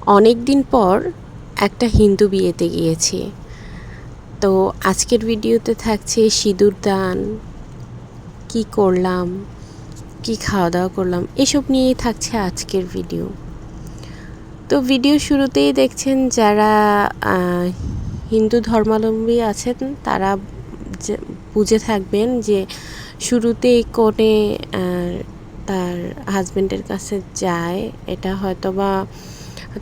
অনেক দিন পর একটা হিন্দু বিয়েতে গিয়েছি। তো আজকের ভিডিওতে থাকছে সিঁদুর দান, কী করলাম, কী খাওয়া দাওয়া করলাম, এসব নিয়েই থাকছে আজকের ভিডিও। তো ভিডিও শুরুতেই দেখছেন যারা হিন্দু ধর্মাবলম্বী আছেন তারা বুঝে থাকবেন যে শুরুতেই কনে তার হাজবেন্ডের কাছে যায়, এটা হয়তোবা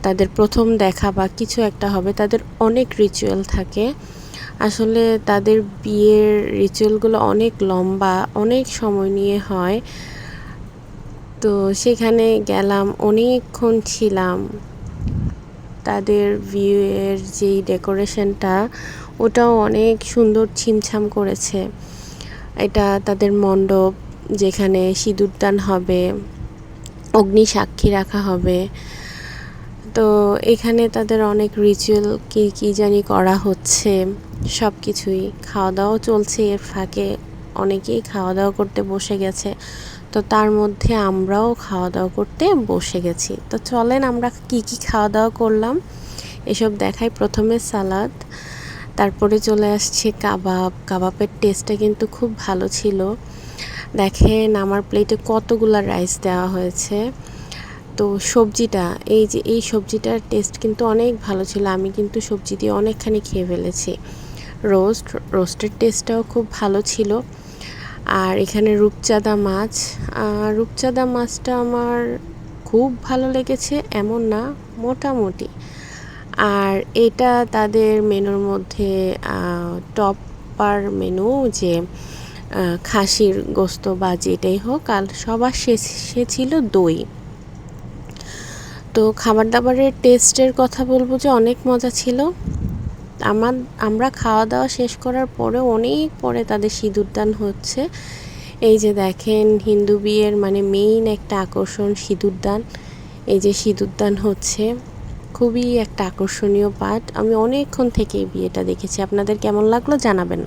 তাদের প্রথম দেখা বা কিছু একটা হবে। তাদের অনেক রিচুয়াল থাকে, আসলে তাদের বিয়ের রিচুয়ালগুলো অনেক লম্বা, অনেক সময় নিয়ে হয়। তো সেখানে গেলাম, অনেকক্ষণ ছিলাম। তাদের বিয়ের যেই ডেকোরেশনটা ওটাও অনেক সুন্দর ছিমছাম করেছে। এটা তাদের মণ্ডপ, যেখানে সিঁদুরদান হবে, অগ্নি সাক্ষী রাখা হবে। তো এখানে তাদের অনেক রিচুয়াল কী জানি করা হচ্ছে, সব কিছুই। খাওয়া দাওয়াও চলছে, এর ফাঁকে অনেকেই খাওয়া দাওয়া করতে বসে গেছে। তো তার মধ্যে আমরাও খাওয়া দাওয়া করতে বসে গেছি। তো চলেন আমরা কি খাওয়া দাওয়া করলাম এসব দেখাই। প্রথমে সালাদ, তারপরে চলে আসছে কাবাবের টেস্টটা কিন্তু খুব ভালো ছিল। দেখেন আমার প্লেটে কতগুলো রাইস দেওয়া হয়েছে। তো সবজিটা, এই সবজিটার টেস্ট কিন্তু অনেক ভালো ছিল। আমি কিন্তু সবজি দিয়ে অনেকখানি খেয়ে ফেলেছি। রোস্টের টেস্টটাও খুব ভালো ছিল। আর এখানে রূপচাঁদা মাছটা আমার খুব ভালো লেগেছে এমন না, মোটামুটি। আর এটা তাদের মেনুর মধ্যে টপার মেনু, যে খাসির গোস্ত বা যেটাই হোক। আর সবার শেষে ছিল দই। তো খাবার দাবারের টেস্টের কথা বলবো যে অনেক মজা ছিল। আমরা খাওয়া দাওয়া শেষ করার পরে অনেক পরে তাদের সিঁদুরদান হচ্ছে। এই যে দেখেন, হিন্দু বিয়ের মানে মেইন একটা আকর্ষণ সিঁদুরদান। এই যে সিঁদুরদান হচ্ছে, খুবই একটা আকর্ষণীয় পার্ট। আমি অনেকক্ষণ থেকে এই বিয়েটা দেখেছি। আপনাদের কেমন লাগলো জানাবেন।